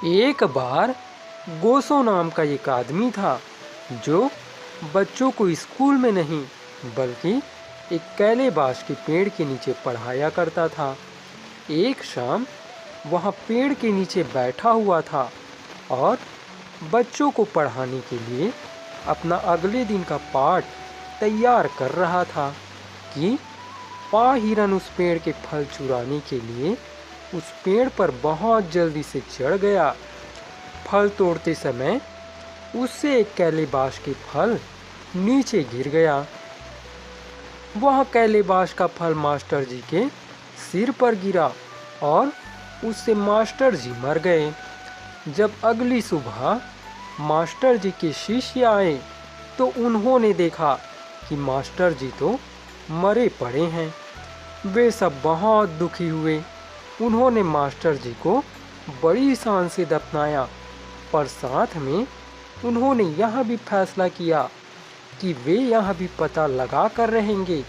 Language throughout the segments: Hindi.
एक बार गोसो नाम का एक आदमी था जो बच्चों को स्कूल में नहीं बल्कि एक कैलेबाश के पेड़ के नीचे पढ़ाया करता था। एक शाम वहाँ पेड़ के नीचे बैठा हुआ था और बच्चों को पढ़ाने के लिए अपना अगले दिन का पाठ तैयार कर रहा था कि हिरन उस पेड़ के फल चुराने के लिए उस पेड़ पर बहुत जल्दी से चढ़ गया। फल तोड़ते समय उससे एक कैलेबाश के फल नीचे गिर गया। वह कैलेबाश का फल मास्टर जी के सिर पर गिरा और उससे मास्टर जी मर गए। जब अगली सुबह मास्टर जी के शिष्य आए तो उन्होंने देखा कि मास्टर जी तो मरे पड़े हैं। वे सब बहुत दुखी हुए। उन्होंने मास्टर जी को बड़ी शान से दफनाया, पर साथ में उन्होंने यह भी फैसला किया कि वे यह भी पता लगा कर रहेंगे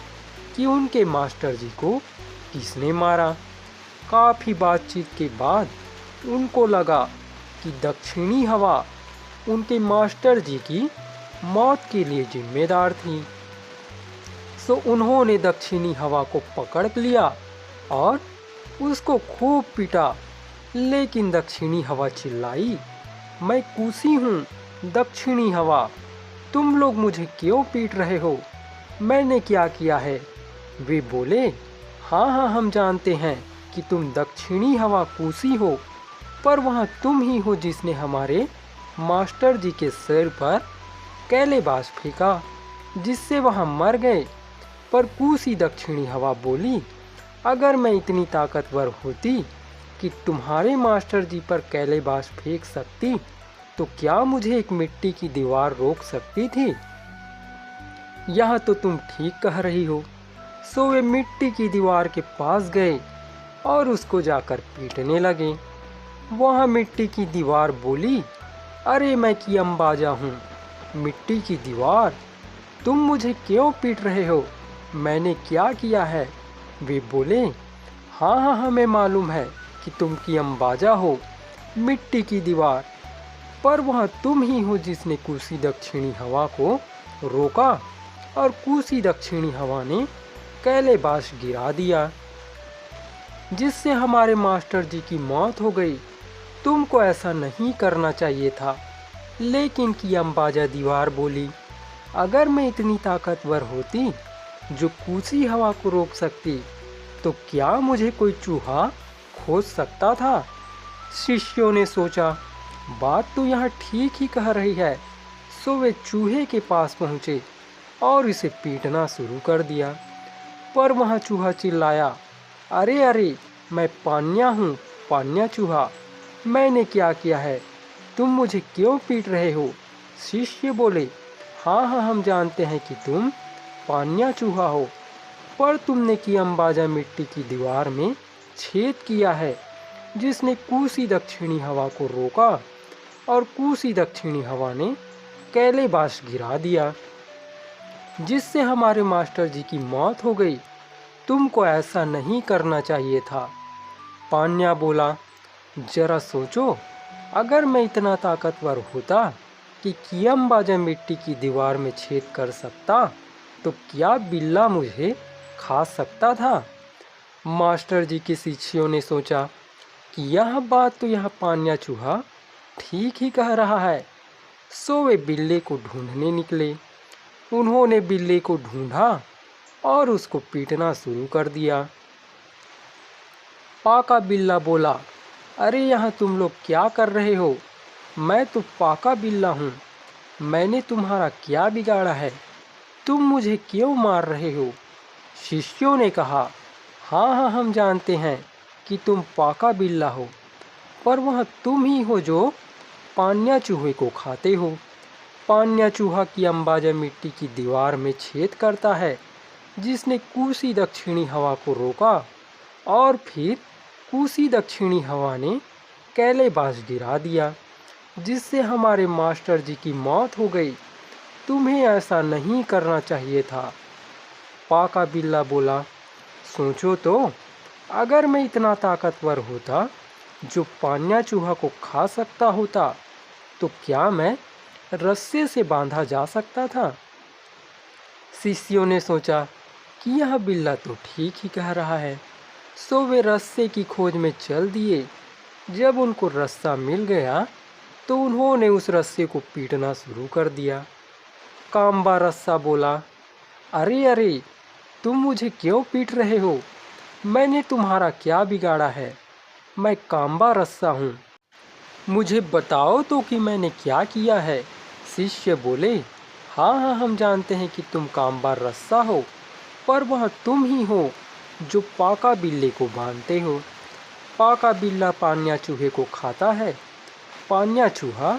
कि उनके मास्टर जी को किसने मारा। काफ़ी बातचीत के बाद उनको लगा कि दक्षिणी हवा उनके मास्टर जी की मौत के लिए जिम्मेदार थी। सो उन्होंने दक्षिणी हवा को पकड़ लिया और उसको खूब पीटा, लेकिन दक्षिणी हवा चिल्लाई, मैं कूसी हूँ दक्षिणी हवा, तुम लोग मुझे क्यों पीट रहे हो? मैंने क्या किया है? वे बोले, हाँ हाँ हम जानते हैं कि तुम दक्षिणी हवा कूसी हो, पर वहाँ तुम ही हो जिसने हमारे मास्टर जी के सिर पर कैलेबाश फेंका, जिससे वहाँ मर गए। पर कूसी दक्षिणी हवा बोली, अगर मैं इतनी ताकतवर होती कि तुम्हारे मास्टर जी पर कैलेबाश फेंक सकती तो क्या मुझे एक मिट्टी की दीवार रोक सकती थी? यह तो तुम ठीक कह रही हो। सो वे मिट्टी की दीवार के पास गए और उसको जाकर पीटने लगे। वहाँ मिट्टी की दीवार बोली, अरे मैं की अंबाजा हूँ, मिट्टी की दीवार, तुम मुझे क्यों पीट रहे हो? मैंने क्या किया है? वे बोले, हाँ हाँ हमें मालूम है कि तुम की अंबाजा हो, मिट्टी की दीवार, पर वह तुम ही हो जिसने कूसी दक्षिणी हवा को रोका और कूसी दक्षिणी हवा ने कैलेबाश गिरा दिया, जिससे हमारे मास्टर जी की मौत हो गई। तुमको ऐसा नहीं करना चाहिए था। लेकिन की अंबाजा दीवार बोली, अगर मैं इतनी ताकतवर होती जो कूसी हवा को रोक सकती तो क्या मुझे कोई चूहा खोज सकता था? शिष्यों ने सोचा, बात तो यहाँ ठीक ही कह रही है। सो वे चूहे के पास पहुँचे और इसे पीटना शुरू कर दिया। पर वह चूहा चिल्लाया, अरे अरे मैं पान्या हूँ, पान्या चूहा, मैंने क्या किया है? तुम मुझे क्यों पीट रहे हो? शिष्य बोले, हाँ हाँ हम जानते हैं कि तुम पान्या चूहा हो, पर तुमने की अंबाजा मिट्टी की दीवार में छेद किया है, जिसने कूसी दक्षिणी हवा को रोका और कूसी दक्षिणी हवा ने कैलेबाश गिरा दिया, जिससे हमारे मास्टर जी की मौत हो गई। तुमको ऐसा नहीं करना चाहिए था। पान्या बोला, जरा सोचो, अगर मैं इतना ताकतवर होता कि कियमबाजा मिट्टी की दीवार में छेद कर सकता तो क्या बिल्ला मुझे खा सकता था? मास्टर जी के शिष्यों ने सोचा कि यह बात तो यह पान्या चूहा ठीक ही कह रहा है। सो वे बिल्ले को ढूंढने निकले। उन्होंने बिल्ले को ढूंढा और उसको पीटना शुरू कर दिया। पाका बिल्ला बोला, अरे यहाँ तुम लोग क्या कर रहे हो? मैं तो पाका बिल्ला हूँ, मैंने तुम्हारा क्या बिगाड़ा है? तुम मुझे क्यों मार रहे हो? शिष्यों ने कहा, हाँ हाँ हम जानते हैं कि तुम पाका बिल्ला हो, पर वह तुम ही हो जो पान्या चूहे को खाते हो। पान्या चूहा की अंबाजा मिट्टी की दीवार में छेद करता है, जिसने कूसी दक्षिणी हवा को रोका और फिर कूसी दक्षिणी हवा ने कैलेबाश गिरा दिया, जिससे हमारे मास्टर जी की मौत हो गई। तुम्हें ऐसा नहीं करना चाहिए था। पाका बिल्ला बोला, सोचो तो, अगर मैं इतना ताकतवर होता जो पान्या चूहा को खा सकता होता तो क्या मैं रस्से से बांधा जा सकता था। शिष्यों ने सोचा कि यह बिल्ला तो ठीक ही कह रहा है, सो वे रस्से की खोज में चल दिए। जब उनको रस्सा मिल गया तो उन्होंने उस रस्से को पीटना शुरू कर दिया। काम्बा रस्सा बोला, अरे अरे, तुम मुझे क्यों पीट रहे हो? मैंने तुम्हारा क्या बिगाड़ा है? मैं काम्बा रस्सा हूँ, मुझे बताओ तो कि मैंने क्या किया है। शिष्य बोले, हाँ हाँ, हम जानते हैं कि तुम काम्बा रस्सा हो, पर वह तुम ही हो जो पाका बिल्ले को बांधते हो। पाका बिल्ला पान्या चूहे को खाता है। पान्या चूहा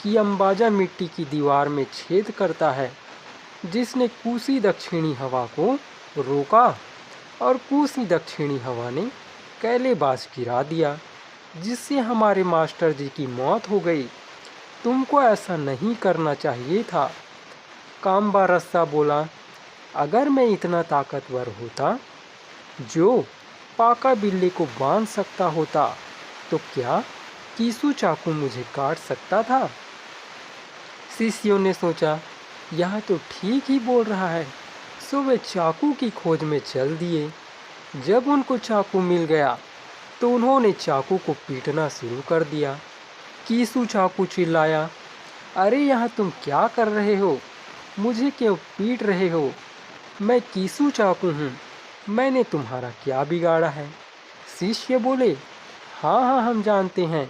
की अंबाजा मिट्टी की दीवार में छेद करता है, जिसने कूसी दक्षिणी हवा को रोका और कूसी दक्षिणी हवा ने कैलेबास गिरा दिया, जिससे हमारे मास्टर जी की मौत हो गई। तुमको ऐसा नहीं करना चाहिए था। काम्बा रस्सा बोला, अगर मैं इतना ताकतवर होता जो पाका बिल्ली को बांध सकता होता तो क्या कीसू चाकू मुझे काट सकता था। शिष्यों ने सोचा, यह तो ठीक ही बोल रहा है, सो वे चाकू की खोज में चल दिए। जब उनको चाकू मिल गया तो उन्होंने चाकू को पीटना शुरू कर दिया। कीसू चाकू चिल्लाया, अरे यहाँ तुम क्या कर रहे हो? मुझे क्यों पीट रहे हो? मैं कीसू चाकू हूँ, मैंने तुम्हारा क्या बिगाड़ा है? शिष्य बोले, हाँ हाँ, हम जानते हैं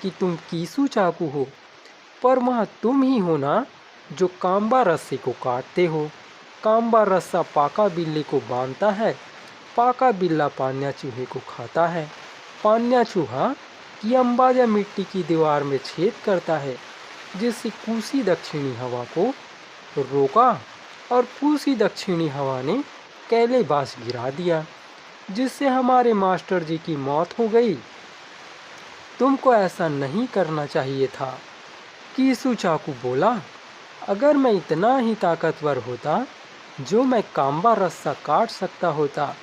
कि तुम कीसू चाकू हो, पर वह तुम ही हो ना जो काम्बा रस्से को काटते हो। काम्बा रस्सा पाका बिल्ली को बांधता है, पाका बिल्ला पान्या चूहे को खाता है। पान्या चूहा की अंबाजा मिट्टी की दीवार में छेद करता है, जिससे कूसी दक्षिणी हवा को रोका और कूसी दक्षिणी हवा ने कैलेबास गिरा दिया, जिससे हमारे मास्टर जी की मौत हो गई। तुमको ऐसा नहीं करना चाहिए था। कीसू चाकू बोला, अगर मैं इतना ही ताकतवर होता जो मैं काम्बा रस्सा काट सकता होता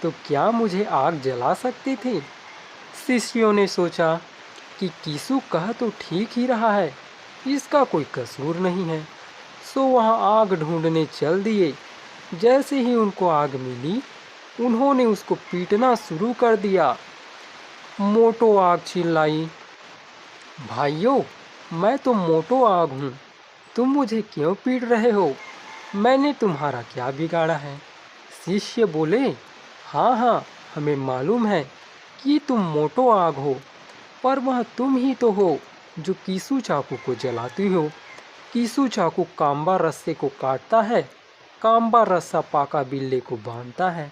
तो क्या मुझे आग जला सकती थी। शिष्यों ने सोचा कि कीसू कह तो ठीक ही रहा है, इसका कोई कसूर नहीं है, सो वहाँ आग ढूंढने चल दिए। जैसे ही उनको आग मिली उन्होंने उसको पीटना शुरू कर दिया। मोटो आग चिल्लाई, भाइयों, मैं तो मोटो आग हूँ, तुम मुझे क्यों पीट रहे हो? मैंने तुम्हारा क्या बिगाड़ा है? शिष्य बोले, हाँ हाँ, हमें मालूम है कि तुम मोटो आग हो, पर वह तुम ही तो हो जो कीसू चाकू को जलाती हो। कीसू चाकू काम्बा रस्से को काटता है, काम्बा रस्सा पाका बिल्ले को बांधता है,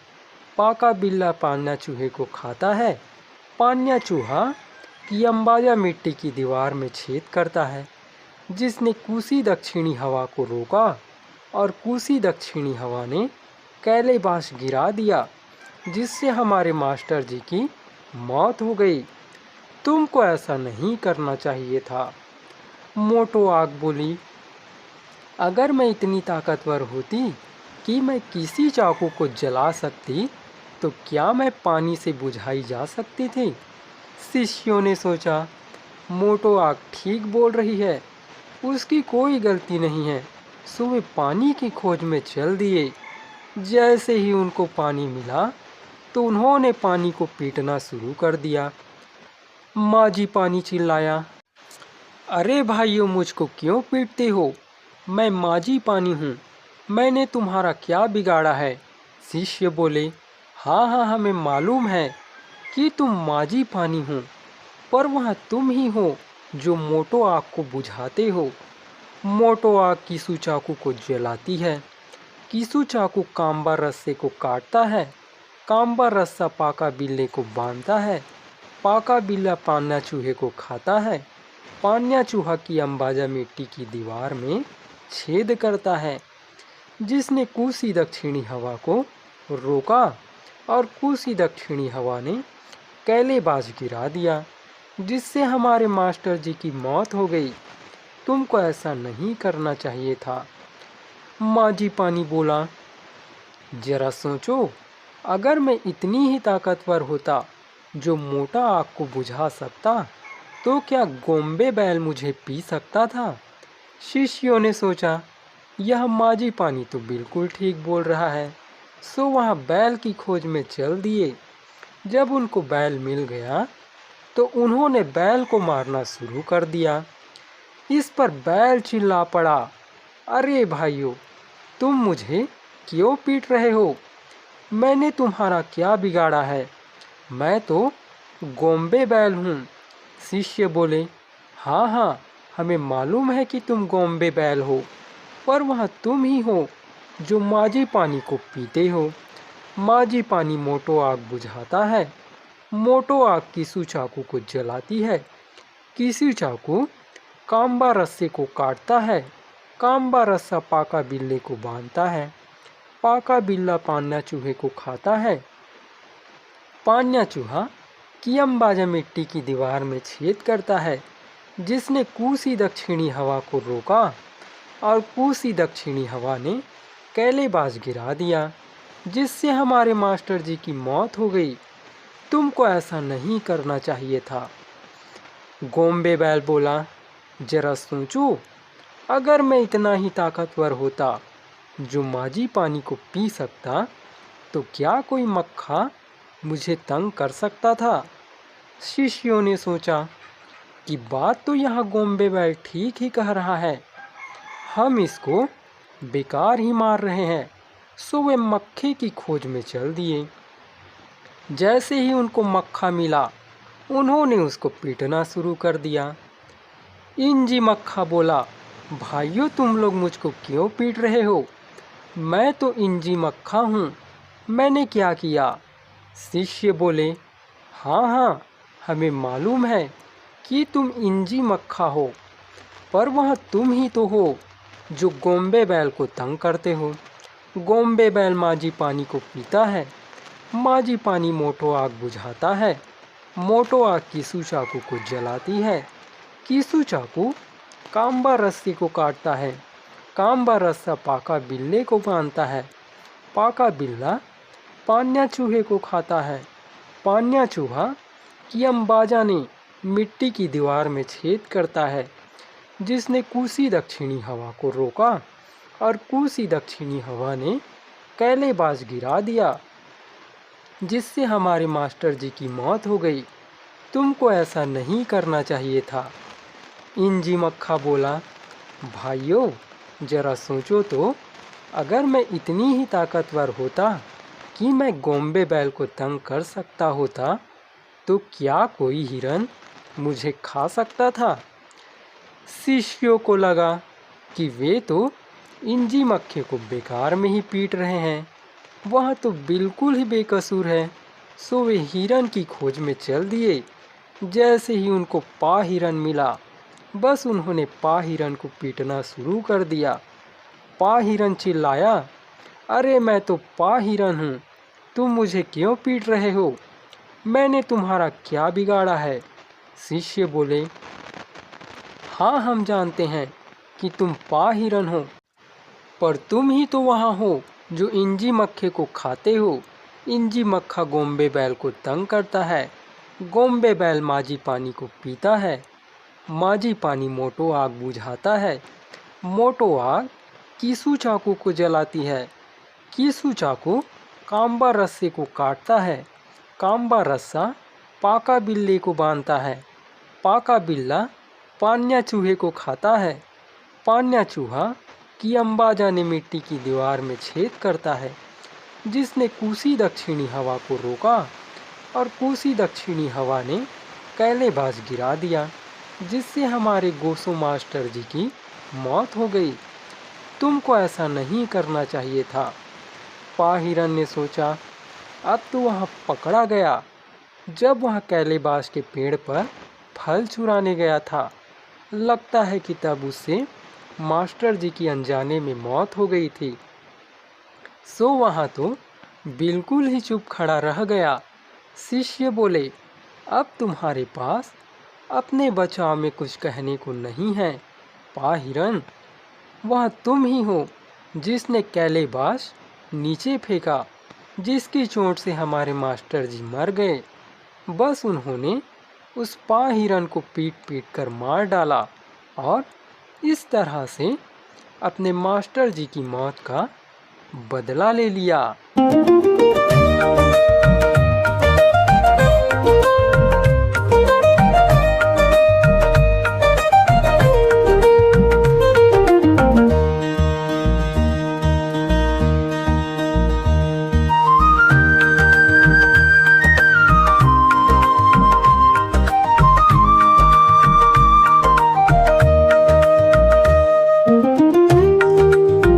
पाका बिल्ला पान्या चूहे को खाता है, पान्या चूहा की अंबाजा मिट्टी की दीवार में छेद करता है, जिसने कूसी दक्षिणी हवा को रोका और कूसी दक्षिणी हवा ने कैलेबास गिरा दिया, जिससे हमारे मास्टर जी की मौत हो गई। तुमको ऐसा नहीं करना चाहिए था। मोटो आग बोली, अगर मैं इतनी ताकतवर होती कि मैं किसी चाकू को जला सकती तो क्या मैं पानी से बुझाई जा सकती थी। शिष्यों ने सोचा, मोटो आग ठीक बोल रही है, उसकी कोई गलती नहीं है, सो वे पानी की खोज में चल दिए। जैसे ही उनको पानी मिला तो उन्होंने पानी को पीटना शुरू कर दिया। माजी पानी चिल्लाया, अरे भाइयों, मुझको क्यों पीटते हो? मैं माजी पानी हूँ, मैंने तुम्हारा क्या बिगाड़ा है? शिष्य बोले, हाँ हाँ, हमें मालूम है कि तुम माजी पानी हो, पर वह तुम ही हो जो मोटो आग को बुझाते हो। मोटो आग कीसू चाकू को जलाती है, कीसू चाकू काम्बा रस्से को काटता है, काम्बा रस्सा पाका बिल्ले को बांधता है, पाका बिल्ला पान्या चूहे को खाता है, पान्या चूहा की अंबाजा मिट्टी की दीवार में छेद करता है, जिसने कूसी दक्षिणी हवा को रोका और कूसी दक्षिणी हवा ने कैलेबास गिरा दिया, जिससे हमारे मास्टर जी की मौत हो गई। तुमको ऐसा नहीं करना चाहिए था। माजी पानी बोला, जरा सोचो, अगर मैं इतनी ही ताकतवर होता जो मोटा आग को बुझा सकता, तो क्या गोम्बे बैल मुझे पी सकता था? शिष्यों ने सोचा, यह माझी पानी तो बिल्कुल ठीक बोल रहा है। सो वहाँ बैल की खोज में चल दिए। जब उनको बैल मिल गया तो उन्होंने बैल को मारना शुरू कर दिया। इस पर बैल चिल्ला पड़ा, अरे भाइयों, तुम मुझे क्यों पीट रहे हो? मैंने तुम्हारा क्या बिगाड़ा है? मैं तो गोम्बे बैल हूँ। शिष्य बोले, हाँ हाँ, हमें मालूम है कि तुम गोम्बे बैल हो, पर वह तुम ही हो जो माझी पानी को पीते हो। माझी पानी मोटो आग बुझाता है, मोटो आग कीसू चाकू को जलाती है, कीसू चाकू काम्बा रस्से को काटता है, काम्बा रस्सा पाका बिल्ले को बांधता है, पाका बिल्ला पान्या चूहे को खाता है, पान्या चूहा कियमबाजा मिट्टी की दीवार में छेद करता है। जिसने कूसी दक्षिणी हवा को रोका और कूसी दक्षिणी हवा ने कैलेबाज गिरा दिया, जिससे हमारे मास्टर जी की मौत हो गई। तुमको ऐसा नहीं करना चाहिए था। गोम्बे बैल बोला, जरा सोचो, अगर मैं इतना ही ताकतवर होता जो माझी पानी को पी सकता, तो क्या कोई मक्खा मुझे तंग कर सकता था? शिष्यों ने सोचा कि बात तो यहाँ गोम्बे बैल ठीक ही कह रहा है, हम इसको बेकार ही मार रहे हैं। सो वे मक्खे की खोज में चल दिए। जैसे ही उनको मक्खा मिला, उन्होंने उसको पीटना शुरू कर दिया। इंजी मक्खा बोला, भाइयों, तुम लोग मुझको क्यों पीट रहे हो? मैं तो इंजी मक्खा हूँ, मैंने क्या किया? शिष्य बोले, हाँ हाँ, हमें मालूम है कि तुम इंजी मक्खा हो, पर वह तुम ही तो हो जो गोम्बे बैल को तंग करते हो। गोम्बे बैल माझी पानी को पीता है, माझी पानी मोटो आग बुझाता है, मोटो आग कीसू चाकू को जलाती है, कीसू चाकू काम्बा रस्सी को काटता है, काम्बा रस्सा पाका बिल्ले को बांधता है, पाका बिल्ला पान्या चूहे को खाता है, पान्या चूहा कियमबाजा ने मिट्टी की दीवार में छेद करता है, जिसने कूसी दक्षिणी हवा को रोका और कूसी दक्षिणी हवा ने कैलेबाज गिरा दिया, जिससे हमारे मास्टर जी की मौत हो गई। तुमको ऐसा नहीं करना चाहिए था। इंजी मक्खा बोला, भाइयों, जरा सोचो तो, अगर मैं इतनी ही ताकतवर होता कि मैं गोम्बे बैल को तंग कर सकता होता, तो क्या कोई हिरन मुझे खा सकता था? शिष्यों को लगा कि वे तो इंजी मक्खे को बेकार में ही पीट रहे हैं, वह तो बिल्कुल ही बेकसूर है। सो वे हिरन की खोज में चल दिए। जैसे ही उनको पा हिरन मिला, बस उन्होंने पा हिरन को पीटना शुरू कर दिया। पा हिरन चिल्लाया, अरे मैं तो पा हिरन हूँ, तुम मुझे क्यों पीट रहे हो? मैंने तुम्हारा क्या बिगाड़ा है? शिष्य बोले, हाँ, हम जानते हैं कि तुम पा हिरन हो, पर तुम ही तो वहाँ हो जो इंजी मक्खे को खाते हो। इंजी मक्खा गोम्बे बैल को तंग करता है, गोम्बे बैल माझी पानी को पीता है, माझी पानी मोटो आग बुझाता है, मोटो आग कीसू चाकू को जलाती है, कीसू चाकू काम्बा रस्से को काटता है, काम्बा रस्सा पाका बिल्ले को बांधता है, पाका बिल्ला पान्या चूहे को खाता है, पान्या चूहा कियमबाजा ने मिट्टी की दीवार में छेद करता है, जिसने कूसी दक्षिणी हवा को रोका और कूसी दक्षिणी हवा ने कैलेबाज गिरा दिया, जिससे हमारे गोसो मास्टर जी की मौत हो गई। तुमको ऐसा नहीं करना चाहिए था। पा हिरन ने सोचा, अब तो वह पकड़ा गया। जब वह कैलेबाज के पेड़ पर फल चुराने गया था, लगता है कि तब उससे मास्टर जी की अनजाने में मौत हो गई थी। सो वहाँ तो बिल्कुल ही चुप खड़ा रह गया। शिष्य बोले, अब तुम्हारे पास अपने बचाव में कुछ कहने को नहीं है। पा हिरन, वह तुम ही हो जिसने कैलेबाज नीचे फेंका, जिसकी चोट से हमारे मास्टर जी मर गए। बस उन्होंने उस पाँ हिरन को पीट पीट कर मार डाला और इस तरह से अपने मास्टर जी की मौत का बदला ले लिया।